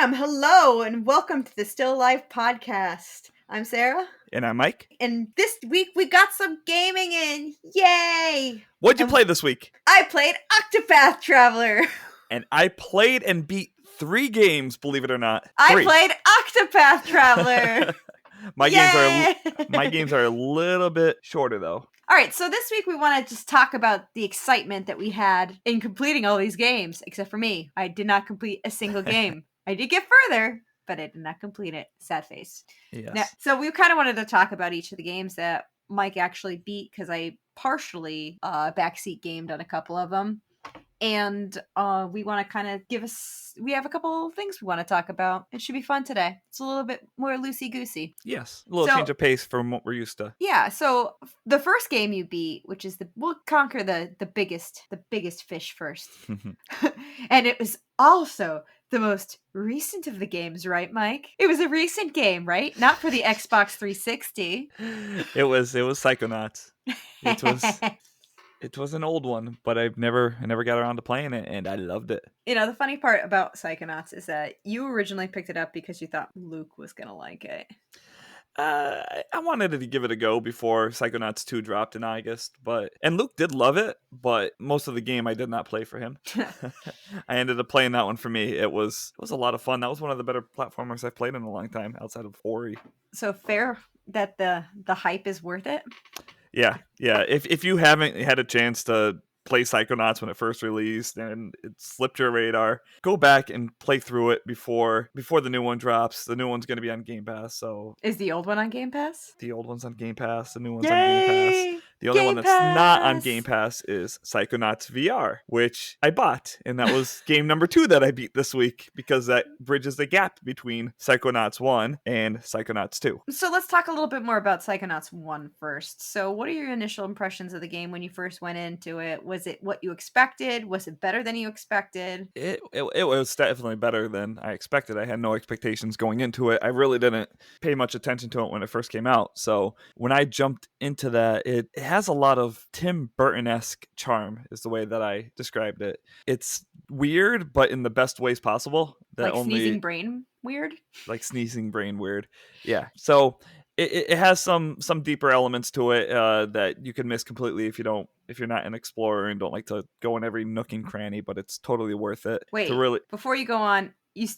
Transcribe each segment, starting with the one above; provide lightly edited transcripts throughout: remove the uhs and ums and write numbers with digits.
Bam! Hello, and welcome to the Still Alive podcast. I'm Sara. And I'm Mike. And this week we got some gaming in. Yay! What'd you play this week? I played Octopath Traveler. And I played and beat 3 games, believe it or not. I played Octopath Traveler. My games are a little bit shorter though. All right, so this week we want to just talk about the excitement that we had in completing all these games, except for me. I did not complete a single game. I did get further, but I did not complete it. Sad face. Yes. Now, so we kind of wanted to talk about each of the games that Mike actually beat, because I partially backseat gamed on a couple of them. And we want to kind of we have a couple things we want to talk about. It should be fun today. It's a little bit more loosey-goosey. Yes, a little change of pace from what we're used to. Yeah, so the first game you beat, which is we'll conquer the biggest fish first. And it was also the most recent of the games, right, Mike? It was a recent game, right? Not for the Xbox 360. It was Psychonauts. It was an old one, but I never got around to playing it, and I loved it. You know, the funny part about Psychonauts is that you originally picked it up because you thought Luke was going to like it. I wanted to give it a go before Psychonauts 2 dropped in August, and Luke did love it, but most of the game I did not play for him. I ended up playing that one for me. It was a lot of fun. That was one of the better platformers I've played in a long time, outside of Ori. So fair that the hype is worth it? Yeah. If you haven't had a chance to play Psychonauts when it first released and it slipped your radar, go back and play through it before the new one drops. The new one's going to be on Game Pass. So is the old one on Game Pass? The old one's on Game Pass. The new one's on Game Pass. The only one that's not on Game Pass is Psychonauts VR, which I bought. And that was game number 2 that I beat this week, because that bridges the gap between Psychonauts 1 and Psychonauts 2. So let's talk a little bit more about Psychonauts 1 first. So what are your initial impressions of the game when you first went into it? Was it what you expected? Was it better than you expected? It was definitely better than I expected. I had no expectations going into it. I really didn't pay much attention to it when it first came out. So when I jumped into that, it has a lot of Tim Burton-esque charm, is the way that I described it. It's weird, but in the best ways possible. Sneezing brain weird? Like sneezing brain weird. Yeah. So it has some deeper elements to it that you can miss completely if you're not an explorer and don't like to go in every nook and cranny, but it's totally worth it. Wait, before you go on, you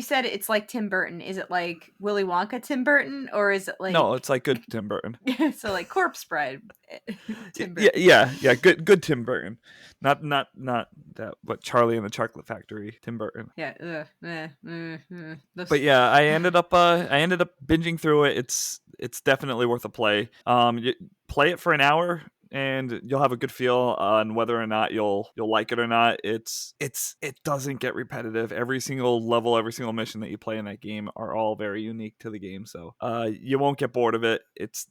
said it's like Tim Burton. Is it like Willy Wonka Tim Burton, or is it like... No, it's like good Tim Burton. So like Corpse Bride Tim Burton. Yeah, good Tim Burton. Not that, but Charlie and the Chocolate Factory Tim Burton. Yeah. But yeah, I ended up binging through it. It's definitely worth a play. You play it for an hour, and you'll have a good feel on whether or not you'll like it or not. It doesn't get repetitive. Every single level, every single mission that you play in that game are all very unique to the game. So you won't get bored of it. It's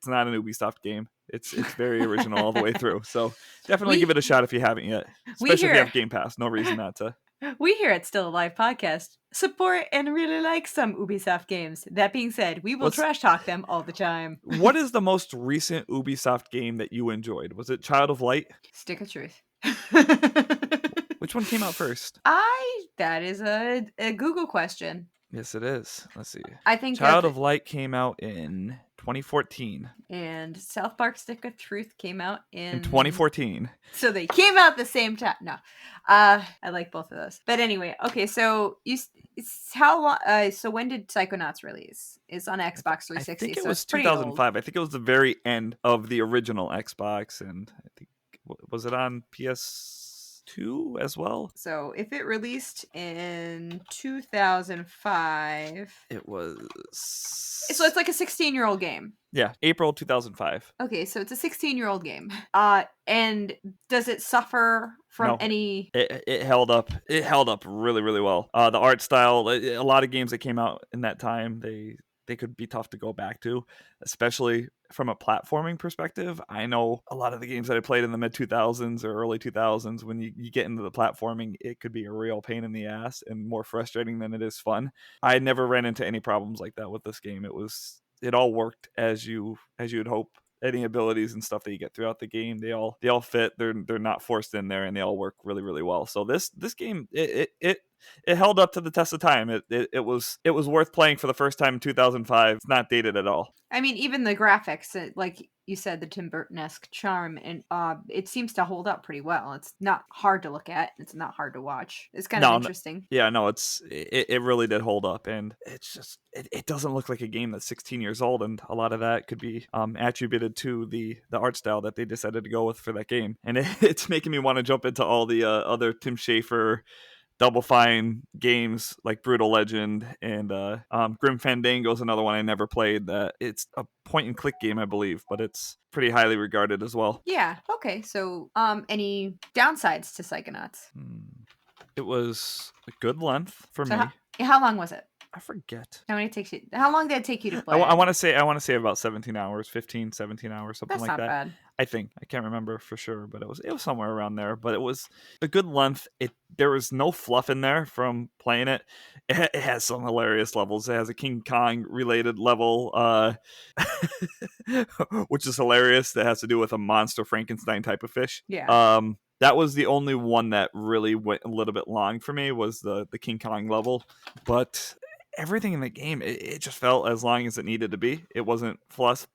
not an Ubisoft game. It's very original all the way through. So definitely give it a shot if you haven't yet. Especially if you have Game Pass. No reason not to. We here at Still Alive Podcast support and really like some Ubisoft games. That being said, we will trash talk them all the time. What is the most recent Ubisoft game that you enjoyed? Was it Child of Light? Stick of Truth. Which one came out first? That is a Google question. Yes, it is. Let's see. I think Child of Light came out in 2014. And South Park Stick of Truth came out in 2014. So they came out at the same time. No. I like both of those. But anyway, okay, so how long so when did Psychonauts release? It's on Xbox 360. I think it so was 2005. I think it was the very end of the original Xbox, and I think was it on PS2 as well? So if it released in 2005, it was. So it's like a 16-year-old game. Yeah, April 2005. Okay, so it's a 16-year-old game. And does it suffer from any... It held up. It held up really, really well. The art style, a lot of games that came out in that time, they could be tough to go back to, especially from a platforming perspective. I know a lot of the games that I played in the mid-2000s or early 2000s, when you get into the platforming, it could be a real pain in the ass and more frustrating than it is fun. I never ran into any problems like that with this game. It all worked as you'd hope. Any abilities and stuff that you get throughout the game, they all fit. They're not forced in there, and they all work really, really well. So this game, it it held up to the test of time. It was worth playing for the first time in 2005. It's not dated at all. I mean, even the graphics, like you said, the Tim Burton-esque charm, and it seems to hold up pretty well. It's not hard to look at. It's not hard to watch. It's kind of interesting. Yeah, no, it really did hold up, and it's just it doesn't look like a game that's 16 years old, and a lot of that could be attributed to the art style that they decided to go with for that game, and it's making me want to jump into all the other Tim Schafer Double Fine games like Brutal Legend and Grim Fandango is another one I never played. That it's a point and click game, I believe, but it's pretty highly regarded as well. Yeah. Okay. So, any downsides to Psychonauts? It was a good length for me. How long was it? I forget. How long did it take you to play? I want to say about 17 hours, 15, 17 hours, something like that. That's not bad. I think. I can't remember for sure, but it was somewhere around there. But it was a good length. There was no fluff in there from playing it. It has some hilarious levels. It has a King Kong related level, which is hilarious. That has to do with a monster Frankenstein type of fish. Yeah. That was the only one that really went a little bit long for me, was the King Kong level. But everything in the game, it just felt as long as it needed to be. It wasn't fluffed.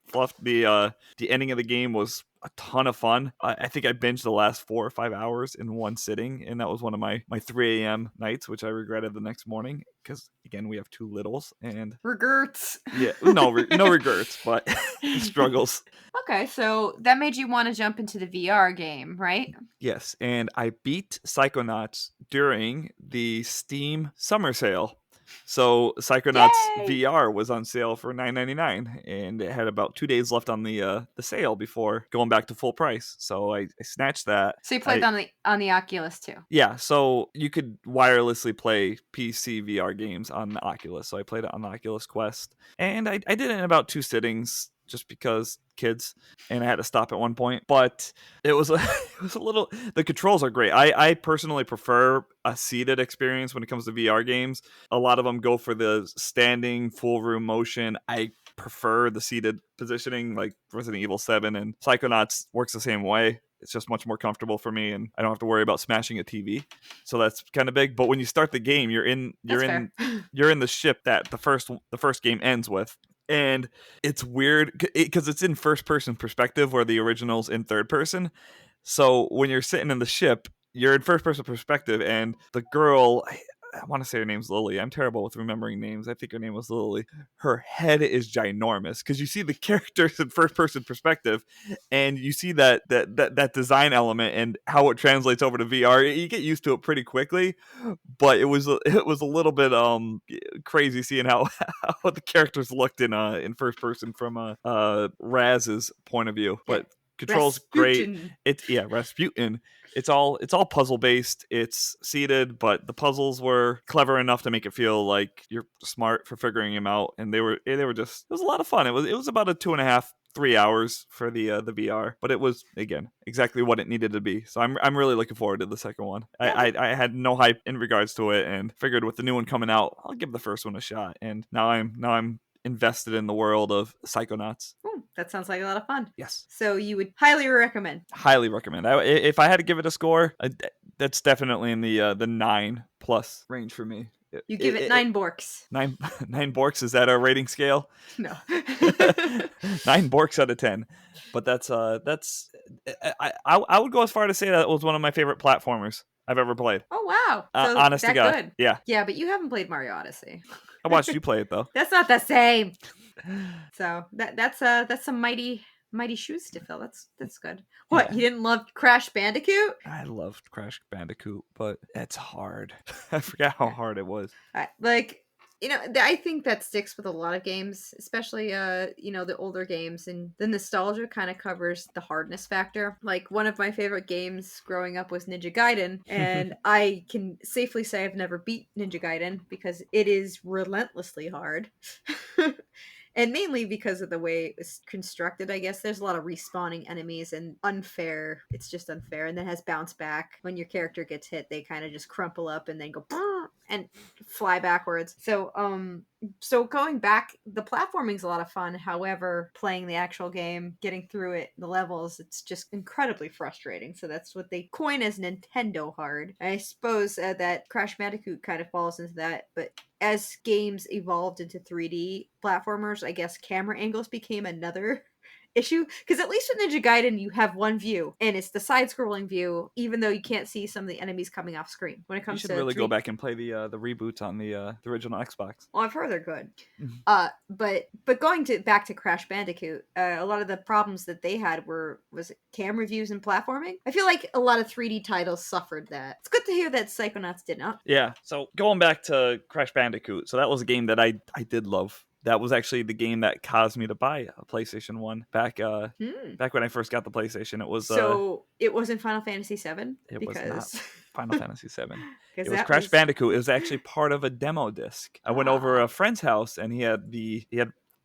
The ending of the game was a ton of fun. I think I binged the last 4 or 5 hours in one sitting, and that was one of my 3 a.m. nights, which I regretted the next morning because, again, we have 2 littles and regrets. Yeah, no regrets, but struggles. Okay, so that made you want to jump into the VR game, right? Yes, and I beat Psychonauts during the Steam summer sale. So Psychonauts VR was on sale for $9.99, and it had about 2 days left on the sale before going back to full price. So I snatched that. So you played on the Oculus too? Yeah, so you could wirelessly play PC VR games on the Oculus. So I played it on the Oculus Quest, and I did it in about 2 sittings. Just because kids, and I had to stop at one point, but it was a little. The controls are great. I personally prefer a seated experience when it comes to VR games. A lot of them go for the standing full room motion. I prefer the seated positioning, like Resident Evil 7 and Psychonauts works the same way. It's just much more comfortable for me, and I don't have to worry about smashing a TV. So that's kind of big. But when you start the game, you're in the ship that the first game ends with. And it's weird because it's in first person perspective where the original's in third person. So when you're sitting in the ship, you're in first person perspective, and the girl, I want to say her name's Lily. I'm terrible with remembering names. I think her name was Lily. Her head is ginormous because you see the characters in first person perspective, and you see that design element and how it translates over to VR. You get used to it pretty quickly, but it was a little bit crazy seeing how the characters looked in first person from Raz's point of view. But controls Rasputin. great. Rasputin. It's all puzzle based. It's seated, but the puzzles were clever enough to make it feel like you're smart for figuring them out. And they were just, it was a lot of fun. It was about a 2.5-3 hours for the VR, but it was, again, exactly what it needed to be. So I'm really looking forward to the second one. I had no hype in regards to it, and figured with the new one coming out, I'll give the first one a shot. And now I'm invested in the world of Psychonauts. That sounds like a lot of fun. Yes. So you would highly recommend? Highly recommend. If I had to give it a score, that's definitely in the 9+ range for me. You give it 9 borks. 9 borks, is that our rating scale? No. 9 borks out of 10. But that's I would go as far to say that it was one of my favorite platformers I've ever played. Oh wow. So honest to God. Good. Yeah. Yeah, but you haven't played Mario Odyssey. I watched you play it though. That's not the same. So that's some mighty shoes to fill. That's good. What, you didn't love Crash Bandicoot? I loved Crash Bandicoot, but it's hard. I forgot how hard it was. I think that sticks with a lot of games, especially the older games, and the nostalgia kind of covers the hardness factor. Like, one of my favorite games growing up was Ninja Gaiden, and I can safely say I've never beat Ninja Gaiden because it is relentlessly hard. And mainly because of the way it was constructed, I guess. There's a lot of respawning enemies and unfair. It's just unfair. And then it has bounce back. When your character gets hit, they kind of just crumple up and then go and fly backwards. So, So going back, the platforming's a lot of fun. However, playing the actual game, getting through it, the levels, it's just incredibly frustrating. So that's what they coin as Nintendo hard. I suppose that Crash Bandicoot kind of falls into that. But as games evolved into 3D platformers, I guess camera angles became another issue, because at least with Ninja Gaiden you have one view and it's the side-scrolling view, even though you can't see some of the enemies coming off screen. When it You comes should to really go back and play the reboots on the original Xbox. well, I've heard they're good. But going to back to Crash Bandicoot, a lot of the problems that they had was it camera views and platforming. I feel like a lot of 3D titles suffered that. It's good to hear that Psychonauts did not. Yeah. So going back to Crash Bandicoot, so that was a game that I did love. That was actually the game that caused me to buy a PlayStation 1 back back when I first got the PlayStation. It was So it wasn't Final Fantasy VII? it was not Because Final Fantasy 7. It was that Crash was Bandicoot. It was actually part of a demo disc. I went over a friend's house and he had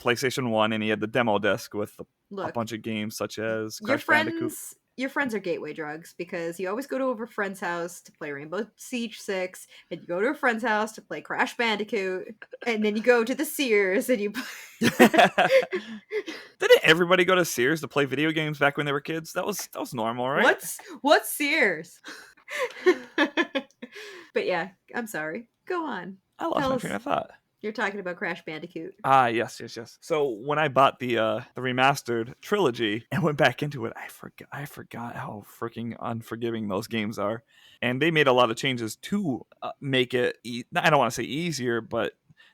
PlayStation 1 and he had the demo disc with a look, bunch of games such as your Crash Bandicoot. your friends are gateway drugs, because you always go to a friend's house to play Rainbow Siege 6, and you go to a friend's house to play Crash Bandicoot, and then you go to the Sears and you Didn't everybody go to Sears to play video games back when they were kids? That was normal, right? What's Sears? But yeah, I'm sorry. Go on. I lost Tell my us. train of thought. You're talking about Crash Bandicoot. Yes. So when I bought the remastered trilogy and went back into it, I forgot how freaking unforgiving those games are, and they made a lot of changes to make it. I don't want to say easier, but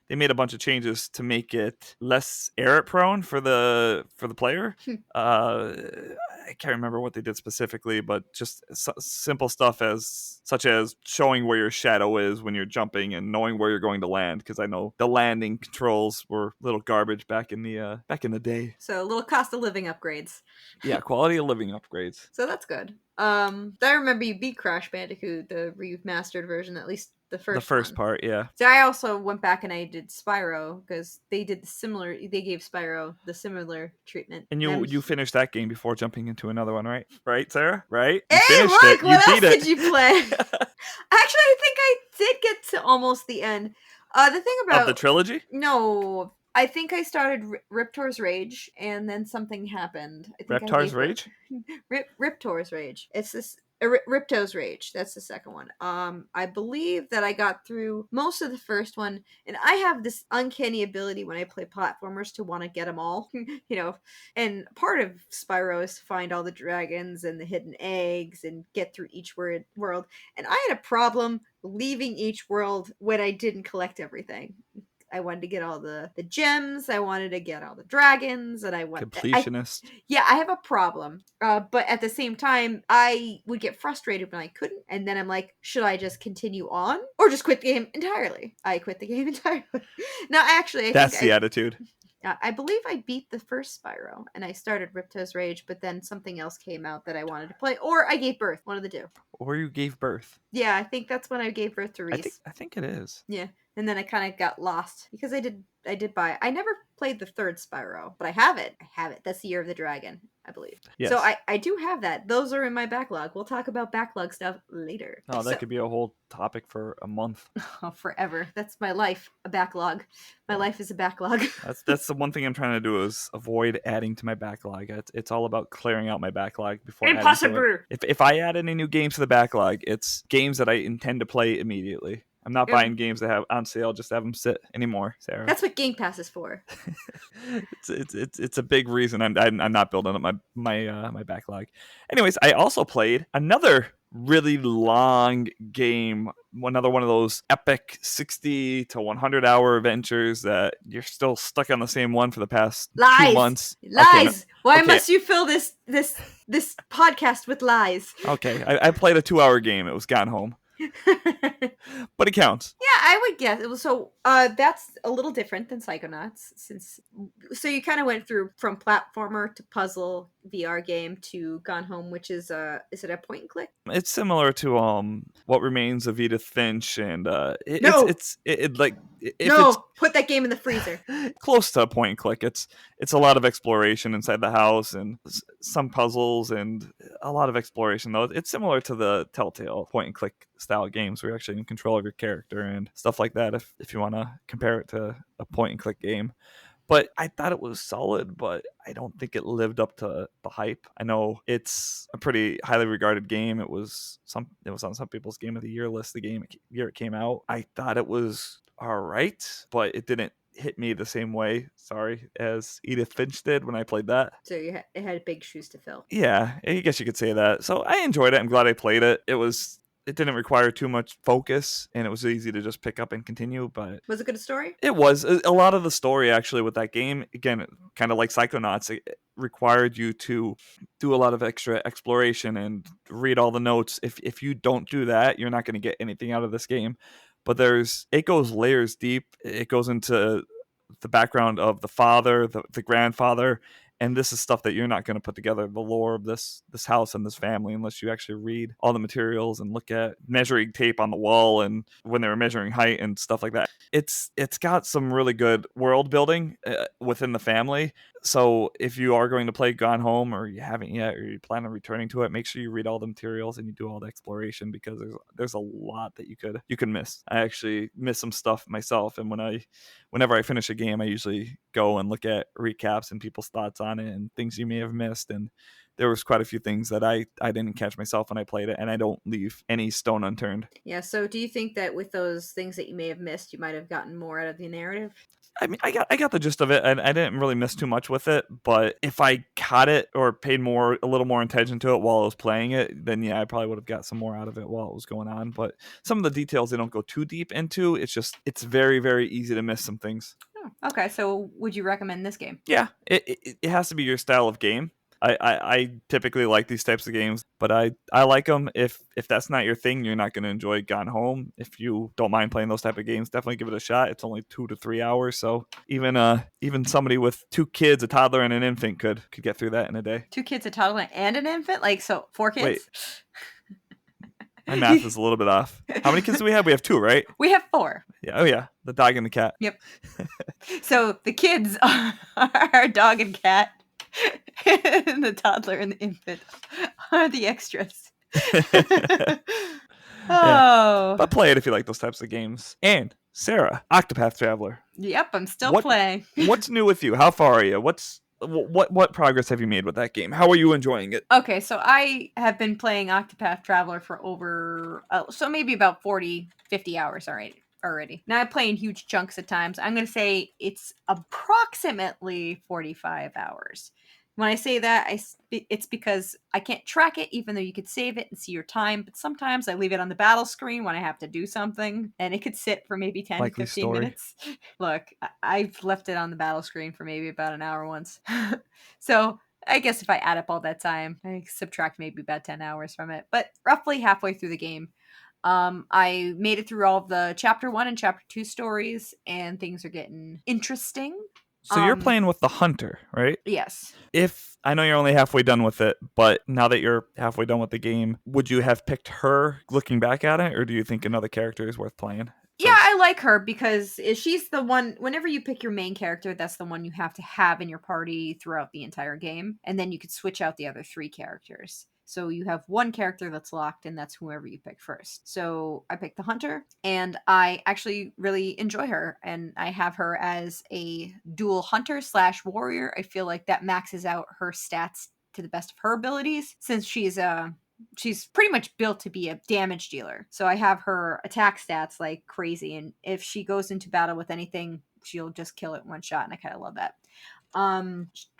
they made a bunch of changes to make it less error prone for the player. I can't remember what they did specifically, but just simple stuff such as showing where your shadow is when you're jumping and knowing where you're going to land. Because I know the landing controls were a little garbage back in the day. So a little cost of living upgrades. Yeah, quality of living upgrades. So that's good. I remember you beat Crash Bandicoot, the remastered version, at least the first one. Part, yeah. So I also went back and I did Spyro, because they gave Spyro the similar treatment. And you finished that game before jumping into another one, right? Right, Sarah? Right? You finished Mike, it. what You else beat it. did you play? Actually, I think I did get to almost the end. The thing about Of the trilogy? No, I think I started Riptor's Rage, and then something happened. I think Reptar's Rage? Riptor's Rage. It's this Ripto's Rage. That's the second one. I believe that I got through most of the first one, and I have this uncanny ability when I play platformers to want to get them all. And part of Spyro is to find all the dragons and the hidden eggs and get through each world. And I had a problem leaving each world when I didn't collect everything. I wanted to get all the gems. I wanted to get all the dragons, and Completionist. I have a problem. But at the same time, I would get frustrated when I couldn't, and then I'm like, should I just continue on or just quit the game entirely? I quit the game entirely. Now, actually, That's the attitude. I believe I beat the first Spyro, and I started Ripto's Rage, but then something else came out that I wanted to play, or I gave birth. One of the two. Or you gave birth. Yeah, I think that's when I gave birth to Reese. I think it is. Yeah. And then I kind of got lost because I did buy. I never played the third Spyro, but I have it. That's the Year of the Dragon, I believe. Yes. So I do have that. Those are in my backlog. We'll talk about backlog stuff later. Oh, that could be a whole topic for a month. Oh, forever. That's my life, a backlog. My life is a backlog. That's the one thing I'm trying to do is avoid adding to my backlog. It's all about clearing out my backlog before Impossible. adding to it. If I add any new games to the backlog, it's games that I intend to play immediately. I'm not buying games that have on sale just to have them sit anymore, Sarah. That's what Game Pass is for. it's a big reason I'm not building up my backlog. Anyways, I also played another really long game, another one of those epic 60 to 100 hour adventures that you're still stuck on the same one for the past 2 months. Lies. Okay, Why must you fill this podcast with lies? Okay, I played a 2-hour game. It was Gone Home. But it counts. Yeah, I would guess it was. So that's a little different than Psychonauts, so you kind of went through from platformer to puzzle VR game to Gone Home, which is it a point and click? It's similar to What Remains of Edith Finch, and if it's No, put that game in the freezer. close to a point and click, it's a lot of exploration inside the house and some puzzles and a lot of exploration. Though it's similar to the Telltale point and click style games where you're actually in control of your character and stuff like that. If you want to compare it to a point and click game. But I thought it was solid, but I don't think it lived up to the hype. I know it's a pretty highly regarded game. It was on some people's game of the year list. The year it came out, I thought it was all right, but it didn't hit me the same way. Sorry, as Edith Finch did when I played that. So it had big shoes to fill. Yeah, I guess you could say that. So I enjoyed it. I'm glad I played it. It didn't require too much focus, and it was easy to just pick up and continue. But was it a good story? It was. A lot of the story, actually, with that game, again, kind of like Psychonauts, it required you to do a lot of extra exploration and read all the notes. If you don't do that, you're not going to get anything out of this game. But it goes layers deep. It goes into the background of the father, the grandfather, and this is stuff that you're not going to put together, the lore of this house and this family, unless you actually read all the materials and look at measuring tape on the wall and when they were measuring height and stuff like that. It's got some really good world building within the family. So if you are going to play Gone Home, or you haven't yet, or you plan on returning to it, make sure you read all the materials and you do all the exploration, because there's a lot that you can miss. I actually miss some stuff myself, and whenever I finish a game, I usually go and look at recaps and people's thoughts on it and things you may have missed. And there was quite a few things that I didn't catch myself when I played it, and I don't leave any stone unturned. Yeah, so do you think that with those things that you may have missed, you might have gotten more out of the narrative? I mean, I got the gist of it, and I didn't really miss too much with it. But if I caught it or paid a little more attention to it while I was playing it, then yeah, I probably would have got some more out of it while it was going on. But some of the details they don't go too deep into. It's very, very easy to miss some things. Oh, okay, so would you recommend this game? Yeah, it has to be your style of game. I typically like these types of games, but I like them. If that's not your thing, you're not going to enjoy Gone Home. If you don't mind playing those type of games, definitely give it a shot. It's only 2 to 3 hours, so even somebody with 2 kids, a toddler, and an infant could get through that in a day. 2 kids, a toddler, and an infant? Like, so 4 kids? Wait. My math is a little bit off. How many kids do we have? We have 2, right? We have 4. Yeah. Oh, yeah. The dog and the cat. Yep. So the kids are dog and cat, and the toddler and the infant are the extras. Oh. But play it if you like those types of games. And Sara, Octopath Traveler. Yep, I'm still playing. What's new with you? How far are you? What progress have you made with that game? How are you enjoying it? Okay, so I have been playing Octopath Traveler for over, so maybe about 40, 50 hours already. Now I play in huge chunks at times. I'm going to say it's approximately 45 hours. When I say that, it's because I can't track it, even though you could save it and see your time. But sometimes I leave it on the battle screen when I have to do something, and it could sit for maybe 10 to 15 minutes. Look, I've left it on the battle screen for maybe about an hour once. So I guess if I add up all that time, I subtract maybe about 10 hours from it. But roughly halfway through the game. I made it through all of the chapter 1 and chapter 2 stories, and things are getting interesting. So you're playing with the hunter, right? Yes. If I know you're only halfway done with it, but now that you're halfway done with the game, would you have picked her looking back at it, or do you think another character is worth playing? Yeah, I like her because she's the one, whenever you pick your main character, that's the one you have to have in your party throughout the entire game. And then you could switch out the other 3 characters. So you have one character that's locked, and that's whoever you pick first. So I picked the hunter, and I actually really enjoy her. And I have her as a dual hunter / warrior. I feel like that maxes out her stats to the best of her abilities, since she's pretty much built to be a damage dealer. So I have her attack stats like crazy, and if she goes into battle with anything, she'll just kill it in one shot, and I kind of love that.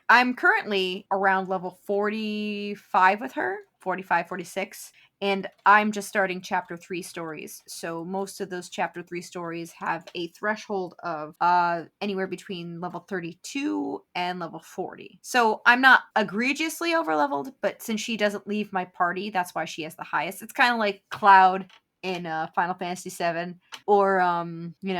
I'm currently around level 45 with her, 45, 46, and I'm just starting chapter 3 stories. So most of those chapter 3 stories have a threshold of anywhere between level 32 and level 40. So I'm not egregiously over leveled, but since she doesn't leave my party, that's why she has the highest. It's kind of like Cloud in Final Fantasy VII, or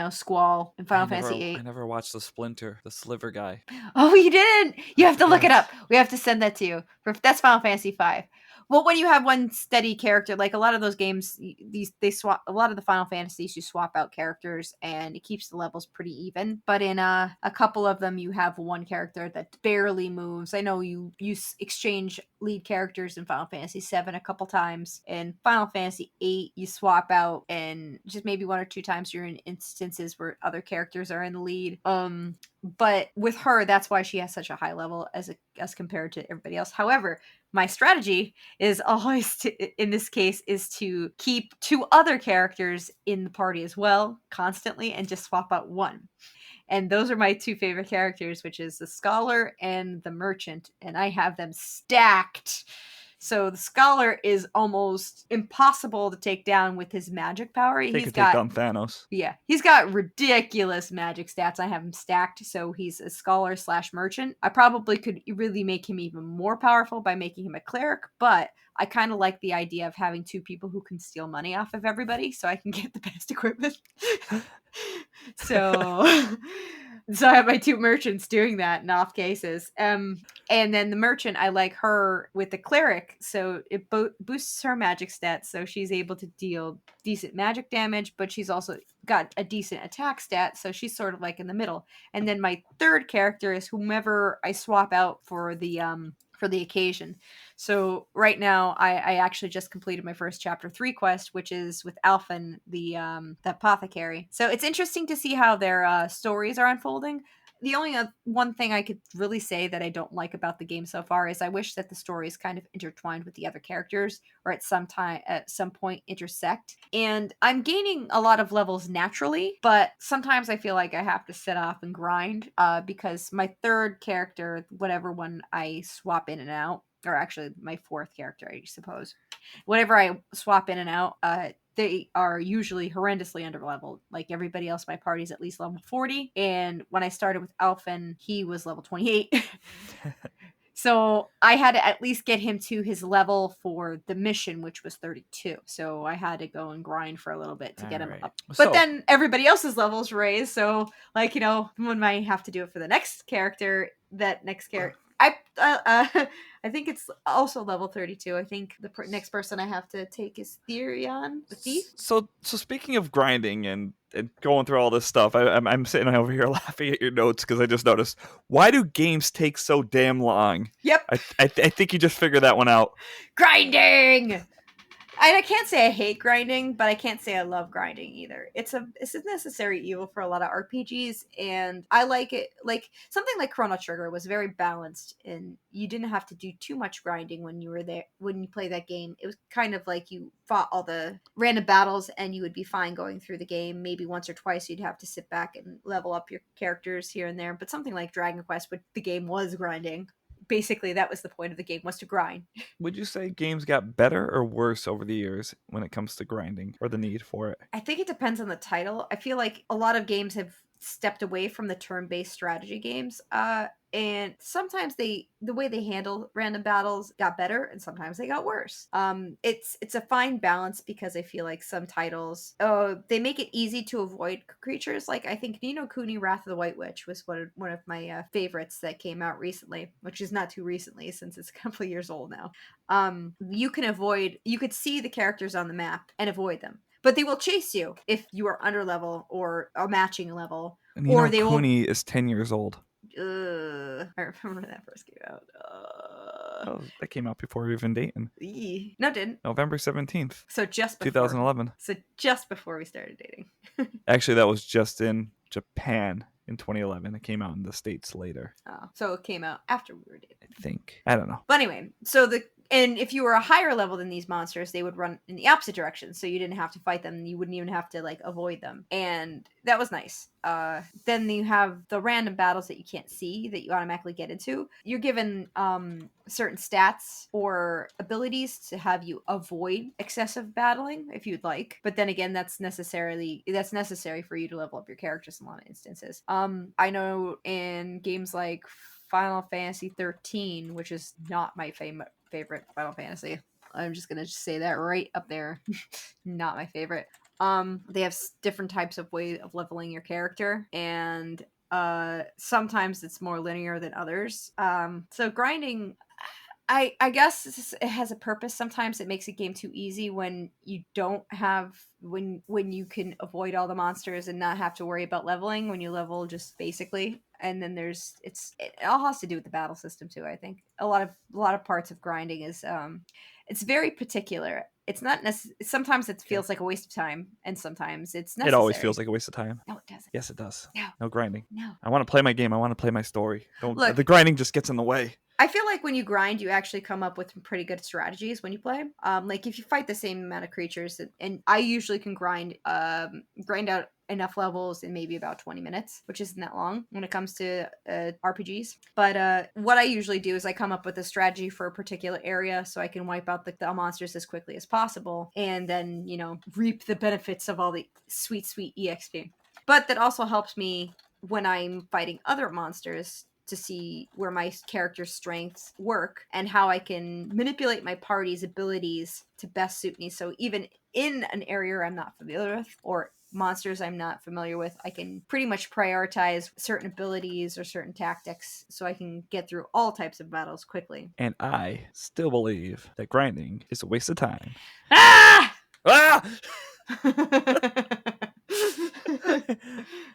Squall in Final Fantasy VIII. I never watched the Splinter, the Sliver guy. Oh, you didn't? You have to look it up. We have to send that to you. That's Final Fantasy V. Well, when you have one steady character, like a lot of those games, they swap. A lot of the Final Fantasies, you swap out characters, and it keeps the levels pretty even. But in a couple of them, you have one character that barely moves. I know you exchange lead characters in Final Fantasy VII a couple times. In Final Fantasy VIII, you swap out, and just maybe one or two times you're in instances where other characters are in the lead. But with her, that's why she has such a high level as compared to everybody else. However, my strategy is always in this case is to keep two other characters in the party as well constantly and just swap out one. And those are my two favorite characters, which is the scholar and the merchant, and I have them stacked. So the scholar is almost impossible to take down with his magic power. They could take down Thanos. Yeah, he's got ridiculous magic stats. I have him stacked, so he's a scholar / merchant. I probably could really make him even more powerful by making him a cleric, but I kind of like the idea of having two people who can steal money off of everybody so I can get the best equipment. so so I have my two merchants doing that in off cases. And then the merchant, I like her with the cleric, so it boosts her magic stats, so she's able to deal decent magic damage, but she's also got a decent attack stat, so she's sort of like in the middle. And then my third character is whomever I swap out for the occasion. So right now, I actually just completed my first chapter 3 quest, which is with Alphen, the apothecary. So it's interesting to see how their stories are unfolding. The only one thing I could really say that I don't like about the game so far is I wish that the stories kind of intertwined with the other characters, or at some point intersect. And I'm gaining a lot of levels naturally, but sometimes I feel like I have to sit off and grind because my third character, whatever one I swap in and out, or actually my fourth character, I suppose, whatever I swap in and out, they are usually horrendously underleveled. Like everybody else in my party is at least level 40. And when I started with Alphen, he was level 28. So I had to at least get him to his level for the mission, which was 32. So I had to go and grind for a little bit to get him up. But then everybody else's levels raised. So, like, one might have to do it for the next character. That next character. I think it's also level 32. I think the next person I have to take is Therion, the thief. So speaking of grinding and going through all this stuff, I'm sitting over here laughing at your notes because I just noticed, why do games take so damn long? Yep. I think you just figured that one out. Grinding! I can't say I hate grinding, but I can't say I love grinding either. It's a necessary evil for a lot of RPGs, and I like it. Like something like Chrono Trigger was very balanced, and you didn't have to do too much grinding when you were there when you play that game. It was kind of like you fought all the random battles, and you would be fine going through the game. Maybe once or twice you'd have to sit back and level up your characters here and there. But something like Dragon Quest, where the game was grinding. Basically, that was the point of the game, was to grind. Would you say games got better or worse over the years when it comes to grinding or the need for it? I think it depends on the title. I feel like a lot of games have stepped away from the turn-based strategy games. And sometimes the way they handle random battles got better, and sometimes they got worse. It's a fine balance because I feel like some titles, they make it easy to avoid creatures. Like I think Ni no Kuni: Wrath of the White Witch was one of my favorites that came out recently, which is not too recently since it's a couple of years old now. You could see the characters on the map and avoid them. But they will chase you if you are under level or a matching level. And Ni no Kuni is 10 years old. I remember when that first came out. That came out before we even dating. No, it didn't. November 17th. So just before. 2011. So just before we started dating. Actually, that was just in Japan in 2011. It came out in the States later. Oh, so it came out after we were dating. I think. I don't know. But anyway, and if you were a higher level than these monsters, they would run in the opposite direction, so you didn't have to fight them. You wouldn't even have to avoid them, and that was nice. Then you have the random battles that you can't see that you automatically get into. You're given certain stats or abilities to have you avoid excessive battling if you'd like, but then again, that's necessary for you to level up your characters in a lot of instances. I know in games like Final Fantasy 13, which is not my favorite Final Fantasy. I'm just gonna say that right up there. Not my favorite. They have different types of way of leveling your character, and sometimes it's more linear than others. So grinding, I guess it has a purpose. Sometimes it makes a game too easy when you don't have when you can avoid all the monsters and not have to worry about leveling when you level just basically. And then it all has to do with the battle system too. I think a lot of parts of grinding is it's very particular. It's not sometimes it Okay. feels like a waste of time, and sometimes it's It always necessary. feels like a waste of time. No, it doesn't. Yes, it does. No, No grinding. no. I want to play my game. I want to play my story. Don't. Look, The grinding just gets in the way. I feel like when you grind, you actually come up with pretty good strategies when you play. Like if you fight the same amount of creatures, and I usually can grind out enough levels in maybe about 20 minutes, which isn't that long when it comes to RPGs. But what I usually do is I come up with a strategy for a particular area so I can wipe out the monsters as quickly as possible, and then reap the benefits of all the sweet, sweet EXP. But that also helps me when I'm fighting other monsters to see where my character's strengths work and how I can manipulate my party's abilities to best suit me. So even in an area I'm not familiar with or monsters I'm not familiar with, I can pretty much prioritize certain abilities or certain tactics so I can get through all types of battles quickly. And I still believe that grinding is a waste of time. Ah! Ah!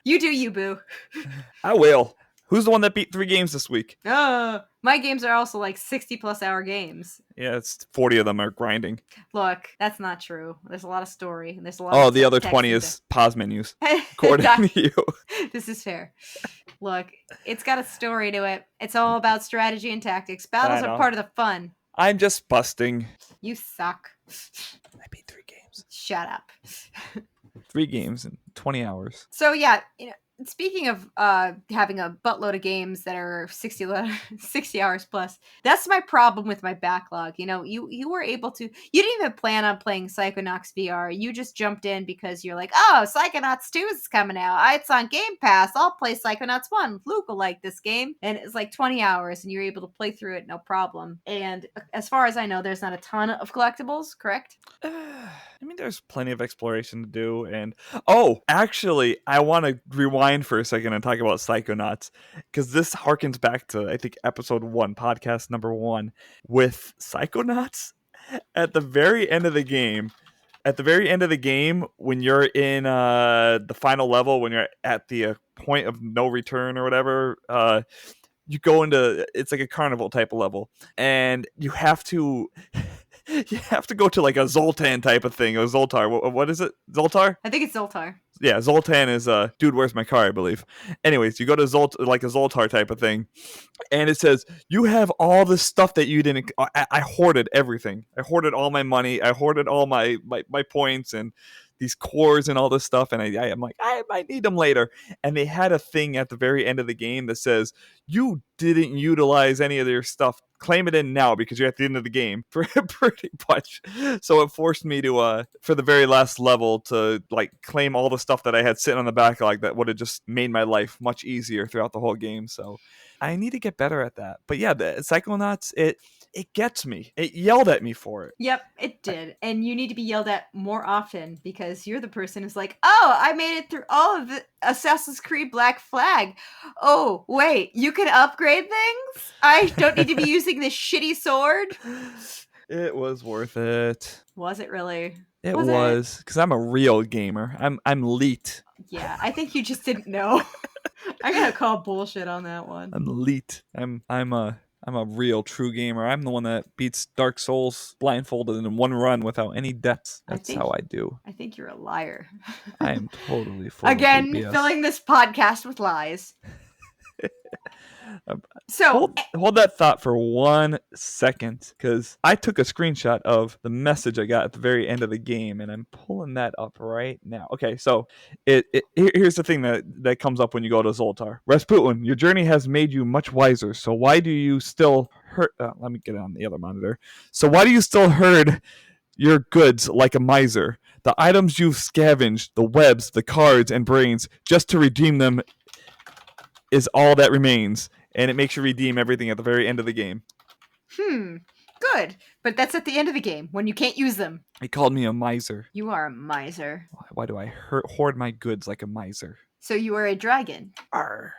You do you, boo. I will. Who's the one that beat 3 games this week? My games are also like 60+ hour games. Yeah, it's 40 of them are grinding. Look, that's not true. There's a lot of story. And there's a lot Oh, of the other text 20 is pause menus, according to you. This is fair. Look, it's got a story to it. It's all about strategy and tactics. Battles are part of the fun. I'm just busting. You suck. I beat 3 games. Shut up. 3 games in 20 hours. So yeah, speaking of having a buttload of games that are 60 hours plus, that's my problem with my backlog. You were able to, you didn't even plan on playing Psychonauts VR. You just jumped in because you're like, oh, Psychonauts 2 is coming out. It's on Game Pass. I'll play Psychonauts 1. Luke will like this game. And it's like 20 hours and you're able to play through it no problem. And as far as I know, there's not a ton of collectibles, correct? I mean, there's plenty of exploration to do. And actually, I want to rewind for a second and talk about Psychonauts, because this harkens back to, I think, episode 1, podcast number 1, with Psychonauts. At the very end of the game, when you're in the final level, when you're at the point of no return or whatever, you go into, it's like a carnival type of level, and you have to go to like a Zoltan type of thing, a Zoltar. What is it? Zoltar? I think it's Zoltar. Yeah, Zoltan is dude, where's my car, I believe. Anyways, you go to like a Zoltar type of thing, and it says you have all the stuff that you didn't. I hoarded everything. I hoarded all my money. I hoarded all my points and these cores and all this stuff, and I'm like, I might need them later. And they had a thing at the very end of the game that says you didn't utilize any of your stuff. Claim it in now because you're at the end of the game, pretty much. So it forced me to, for the very last level, to like claim all the stuff that I had sitting on the backlog that would have just made my life much easier throughout the whole game. So I need to get better at that. But yeah, the Psychonauts, it gets me. It yelled at me for it. Yep, it did. And you need to be yelled at more often because you're the person who's like, oh, I made it through all of the Assassin's Creed Black Flag. Oh, wait, you can upgrade things? I don't need to be using this shitty sword? It was worth it. Was it really? It was, because I'm a real gamer. I'm elite. Yeah, I think you just didn't know. I gotta call bullshit on that one. I'm elite. I'm a real true gamer. I'm the one that beats Dark Souls blindfolded in one run without any deaths. That's how I do. I think you're a liar. I am totally full Again, of BS. filling this podcast with lies. So hold that thought for 1 second, because I took a screenshot of the message I got at the very end of the game, and I'm pulling that up right now. Okay, so here's the thing that comes up when you go to Zoltar. Rasputin, your journey has made you much wiser, so why do you still hurt? Let me get it on the other monitor. So why do you still herd your goods like a miser? The items you've scavenged, the webs, the cards, and brains, just to redeem them is all that remains. And it makes you redeem everything at the very end of the game. Good. But that's at the end of the game, when you can't use them. He called me a miser. You are a miser. Why do I hoard my goods like a miser? So you are a dragon. Arr.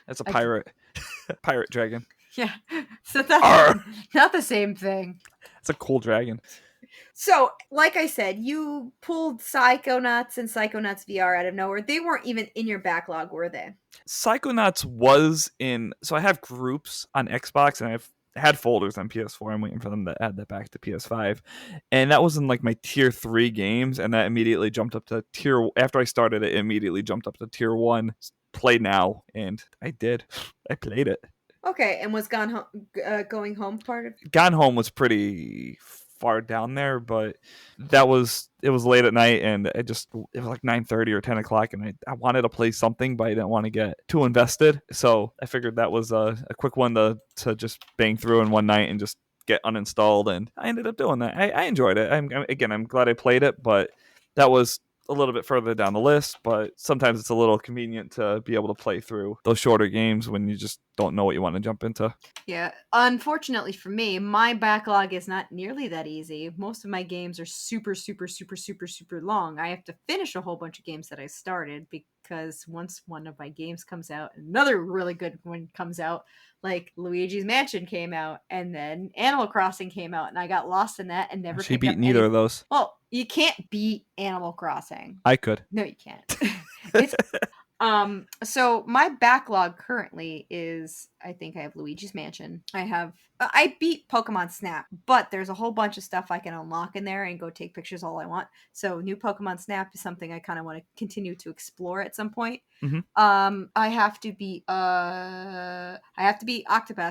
That's a pirate. Pirate dragon. Yeah. So that's Arr! not the same thing. It's a cool dragon. So, like I said, you pulled Psychonauts and Psychonauts VR out of nowhere. They weren't even in your backlog, were they? Psychonauts was in. So I have groups on Xbox, and I've had folders on PS4. I'm waiting for them to add that back to PS5, and that was in like my tier 3 games, and that immediately jumped up to tier. After I started it immediately jumped up to tier 1. Play now, and I did. I played it. Okay, and was going home part of? Gone Home was pretty far down there, but it was late at night, and it was like 9:30 or 10 o'clock, and I wanted to play something, but I didn't want to get too invested, so I figured that was a quick one to just bang through in one night and just get uninstalled, and I ended up doing that. I enjoyed it. I'm glad I played it, but that was a little bit further down the list, but sometimes it's a little convenient to be able to play through those shorter games when you just don't know what you want to jump into. Yeah, unfortunately for me, my backlog is not nearly that easy. Most of my games are super, super, super, super, super long. I have to finish a whole bunch of games that I started because once one of my games comes out, another really good one comes out, like Luigi's Mansion came out, and then Animal Crossing came out, and I got lost in that and never She picked up beat neither of those. Well, you can't beat Animal Crossing. I could. No, you can't. It's so my backlog currently is, I think I have Luigi's Mansion. I beat Pokemon Snap, but there's a whole bunch of stuff I can unlock in there and go take pictures all I want. So new Pokemon Snap is something I kind of want to continue to explore at some point. Mm-hmm. I have to beat Octopath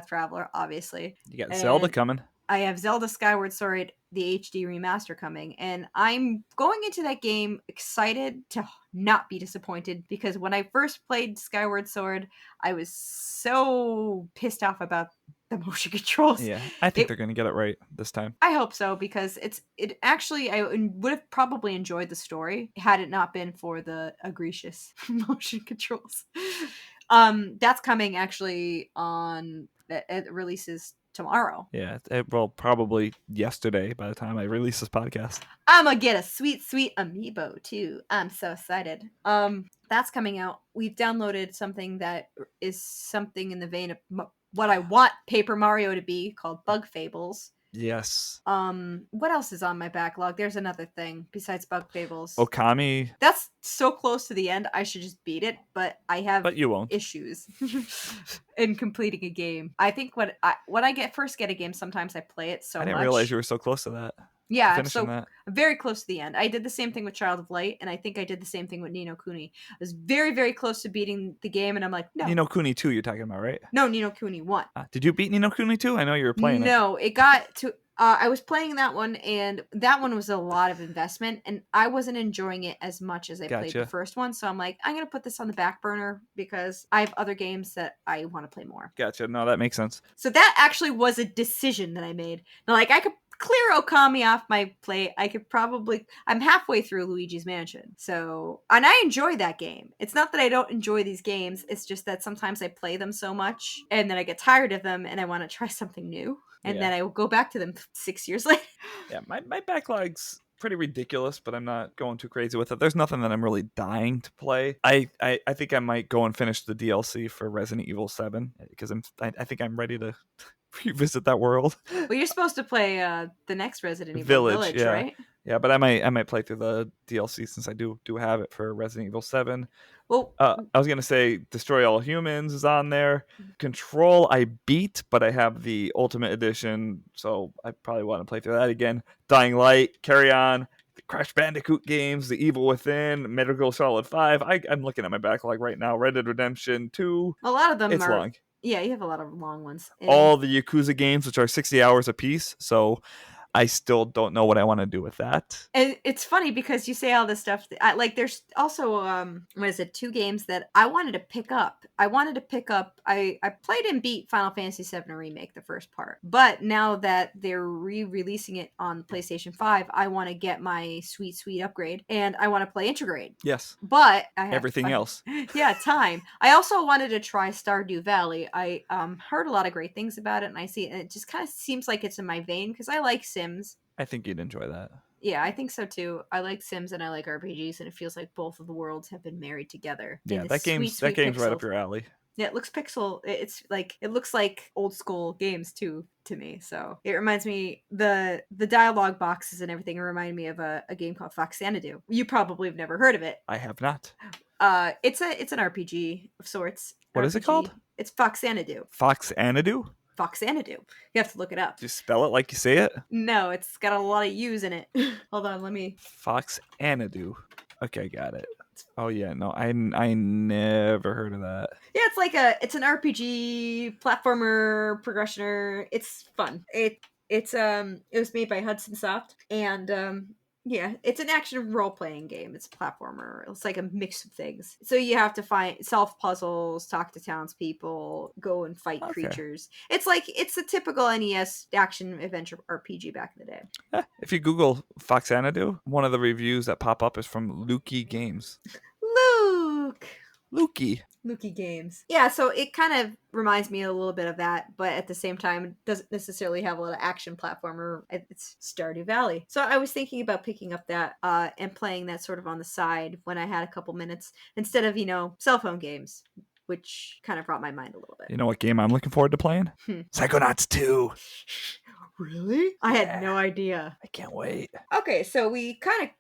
Traveler, obviously. You got Zelda coming. I have Zelda Skyward Sword, the HD remaster coming, and I'm going into that game excited to not be disappointed, because when I first played Skyward Sword, I was so pissed off about the motion controls. Yeah, I think they're going to get it right this time. I hope so, because I would have probably enjoyed the story had it not been for the egregious motion controls. That's coming actually it releases tomorrow. Yeah, well, probably yesterday by the time I release this podcast. I'm gonna get a sweet, sweet amiibo too. I'm so excited. That's coming out. We've downloaded something that is something in the vein of what I want Paper Mario to be, called Bug Fables. Yes. What else is on my backlog? There's another thing besides Bug Fables. Okami. That's so close to the end. I should just beat it, but I have But you won't. issues in completing a game. I think when I first get a game, sometimes I play it so much. I didn't realize you were so close to that. Yeah, so I'm very close to the end. I did the same thing with Child of Light, and I think I did the same thing with Ni no Kuni. I was very, very close to beating the game, and I'm like, no. Ni no Kuni 2 you're talking about, right? No, Ni no Kuni 1. Did you beat Ni no Kuni 2? I know you were playing it. No, it got to... I was playing that one, and that one was a lot of investment, and I wasn't enjoying it as much as I played the first one, so I'm like, I'm going to put this on the back burner because I have other games that I want to play more. Gotcha. No, that makes sense. So that actually was a decision that I made. Now, like, I could clear Okami off my plate. I'm halfway through Luigi's Mansion. So, and I enjoy that game. It's not that I don't enjoy these games. It's just that sometimes I play them so much and then I get tired of them and I want to try something new. And then I will go back to them 6 years later. Yeah, my backlog's pretty ridiculous, but I'm not going too crazy with it. There's nothing that I'm really dying to play. I think I might go and finish the DLC for Resident Evil 7 because I think I'm ready to revisit that world. Well, you're supposed to play the next Resident Evil Village, yeah. right? Yeah, but I might play through the DLC since I do have it for Resident Evil 7. Well, I was gonna say Destroy All Humans is on there. Control I beat, but I have the Ultimate Edition, so I probably want to play through that again. Dying Light, Carry On, the Crash Bandicoot games, The Evil Within, Metal Gear Solid 5. I'm looking at my backlog right now. Red Dead Redemption 2. A lot of them it's long. Yeah, you have a lot of long ones. All the Yakuza games, which are 60 hours apiece, so I still don't know what I want to do with that. And it's funny because you say all this stuff. There's also, 2 games that I wanted to pick up. I played and beat Final Fantasy VII Remake, the first part. But now that they're re-releasing it on PlayStation 5, I want to get my sweet, sweet upgrade. And I want to play Intergrade. Yes. But I have everything else. Yeah, time. I also wanted to try Stardew Valley. I heard a lot of great things about it, and I see it, and it just kind of seems like it's in my vein because I like Sims. I think you'd enjoy that. Yeah, I think so too. I like Sims and I like RPGs, and it feels like both of the worlds have been married together. Yeah, that game's right up your alley. Yeah, it looks pixel. It's like it looks like old school games too to me. So it reminds me the dialogue boxes and everything remind me of a game called Fox Xanadu. You probably have never heard of it. I have not. It's an RPG of sorts. What is it called? It's Fox Xanadu. Fox Xanadu? Fox Xanadu. You have to look it up. Do you spell it like you say it? No, it's got a lot of U's in it. Hold on, let me. Fox Xanadu. Okay, got it. Oh yeah, no, I never heard of that. Yeah, it's an RPG platformer progressioner. It's fun. It was made by Hudson Soft, and yeah, it's an action role playing game. It's a platformer. It's like a mix of things. So you have to solve puzzles, talk to townspeople, go and fight creatures. It's a typical NES action adventure RPG back in the day. If you Google Fox Xanadu, one of the reviews that pop up is from Lukey Games. Lukey Games. Yeah, so it kind of reminds me a little bit of that, but at the same time, it doesn't necessarily have a lot of action platformer. It's Stardew Valley. So I was thinking about picking up that and playing that sort of on the side when I had a couple minutes instead of, cell phone games, which kind of brought my mind a little bit. You know what game I'm looking forward to playing? Psychonauts 2. Really? I had no idea. I can't wait. Okay, so we kind of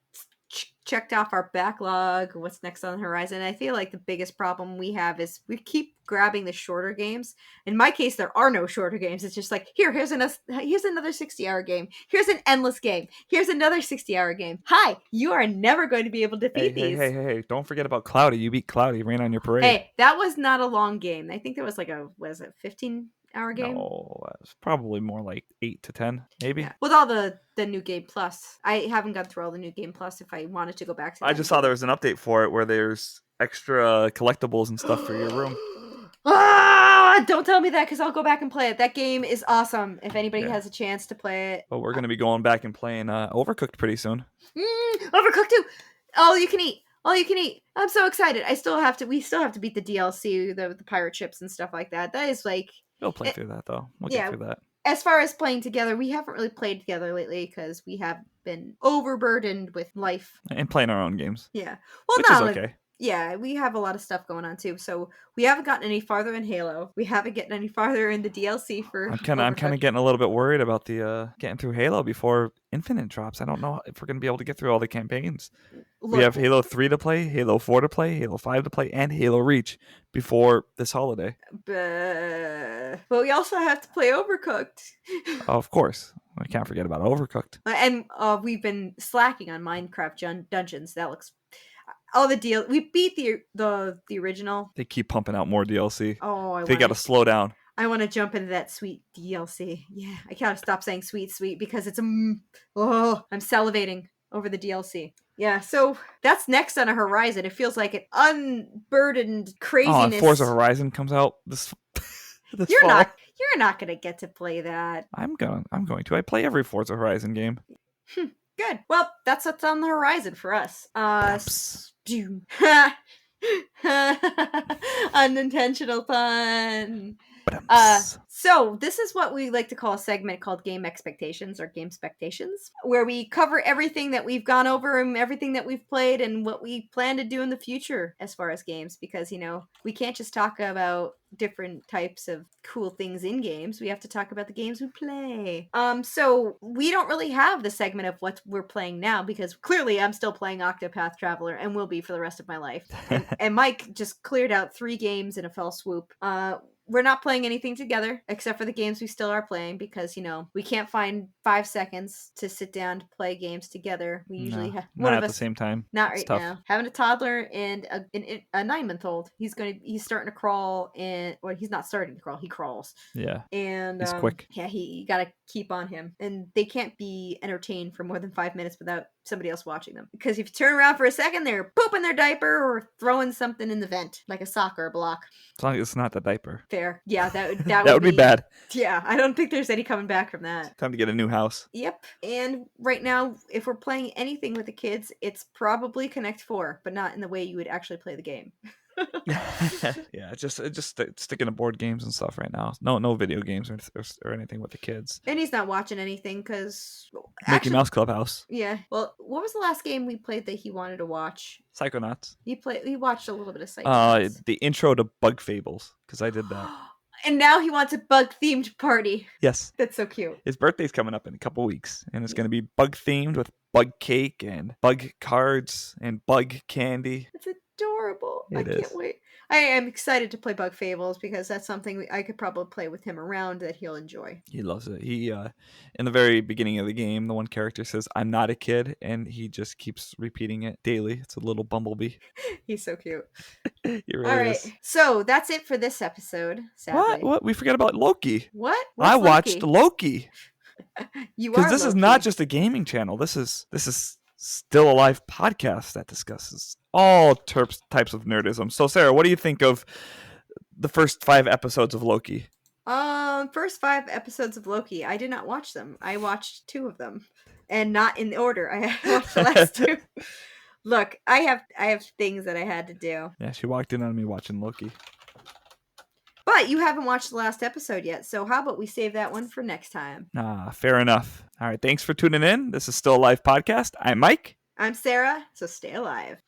checked off our backlog, what's next on the horizon. I feel like the biggest problem we have is we keep grabbing the shorter games. In my case, there are no shorter games. It's just like, here's another 60-hour game. Here's an endless game. Here's another 60-hour game. Hi, you are never going to be able to defeat these. Hey, don't forget about Cloudy. You beat Cloudy, rain on your parade. Hey, that was not a long game. I think there was like 15-hour game? No, it's probably more like 8 to 10, maybe. Yeah. With all the New Game Plus. I haven't gone through all the New Game Plus if I wanted to go back to that. I just saw there was an update for it where there's extra collectibles and stuff for your room. Don't tell me that because I'll go back and play it. That game is awesome. If anybody has a chance to play it. But we're going to be going back and playing Overcooked pretty soon. Overcooked 2! All you can eat. I'm so excited. We still have to beat the DLC, the pirate ships and stuff like that. That is like... We'll play through that, though. We'll get through that. As far as playing together, we haven't really played together lately because we have been overburdened with life. And playing our own games. Yeah. Well, which is okay. Yeah, we have a lot of stuff going on, too. So we haven't gotten any farther in Halo. We haven't gotten any farther in the DLC for... I'm kind of getting a little bit worried about the getting through Halo before Infinite drops. I don't know if we're going to be able to get through all the campaigns. We have Halo 3 to play, Halo 4 to play, Halo 5 to play, and Halo Reach before this holiday. But we also have to play Overcooked. Of course. I can't forget about Overcooked. And we've been slacking on Minecraft Dungeons. That looks... all the deal. We beat the original. They keep pumping out more DLC. Oh, they got to slow down. I want to jump into that sweet DLC. Yeah, I can't stop saying sweet because it's I'm salivating over the DLC. Yeah, so that's next on a horizon. It feels like an unburdened craziness. Oh, Forza Horizon comes out this You're fall. You're not gonna get to play that. I'm going to. I play every Forza Horizon game. Good. Well, that's what's on the horizon for us. Unintentional pun. So this is what we like to call a segment called Game Expectations or Game Spectations, where we cover everything that we've gone over and everything that we've played and what we plan to do in the future as far as games, because we can't just talk about different types of cool things in games. We have to talk about the games we play. So we don't really have the segment of what we're playing now because clearly I'm still playing Octopath Traveler and will be for the rest of my life. And Mike just cleared out 3 games in a fell swoop. We're not playing anything together except for the games we still are playing because, we can't find 5 seconds to sit down to play games together. We usually have one not of at us, the same time. Not right now. Having a toddler and a 9-month-old. He's starting to crawl he's not starting to crawl. He crawls. Yeah. And he's quick. Yeah, you got to keep on him. And they can't be entertained for more than 5 minutes without somebody else watching them. Because if you turn around for a second, they're pooping their diaper or throwing something in the vent, like a sock or a block. As long as it's not the diaper. Fair. Yeah, that that would be bad. Yeah, I don't think there's any coming back from that. Time to get a new house. Yep. And right now, if we're playing anything with the kids, it's probably Connect 4, but not in the way you would actually play the game. Yeah, just sticking to board games and stuff right now. No video games or anything with the kids. And he's not watching anything because Mickey Mouse Clubhouse, yeah. Well, what was the last game we played that he wanted to watch? Psychonauts. He watched a little bit of Psychonauts. The intro to Bug Fables, because I did that. And now he wants a bug themed party. Yes. That's so cute. His birthday's coming up in a couple weeks, and it's going to be bug themed with bug cake and bug cards and bug candy. It's adorable. I It is. can't wait. I am excited to play Bug Fables because that's something I could probably play with him around that he'll enjoy. He loves it. He in the very beginning of the game, the one character says, "I'm not a kid," and he just keeps repeating it daily. It's a little bumblebee. He's so cute. He really All right. is. So that's it for this episode, sadly. What? We forgot about Loki. What? I watched Loki. Because this is not just a gaming channel. This is still alive podcast that discusses all types of nerdism. So Sarah, what do you think of the first 5 episodes of Loki? First 5 episodes of Loki. I did not watch them. I watched 2 of them, and not in order. I watched the last 2. Look, I have things that I had to do. Yeah, she walked in on me watching Loki. But you haven't watched the last episode yet, so how about we save that one for next time? Fair enough. All right, thanks for tuning in. This is Still Alive Podcast. I'm Mike. I'm Sarah, so stay alive.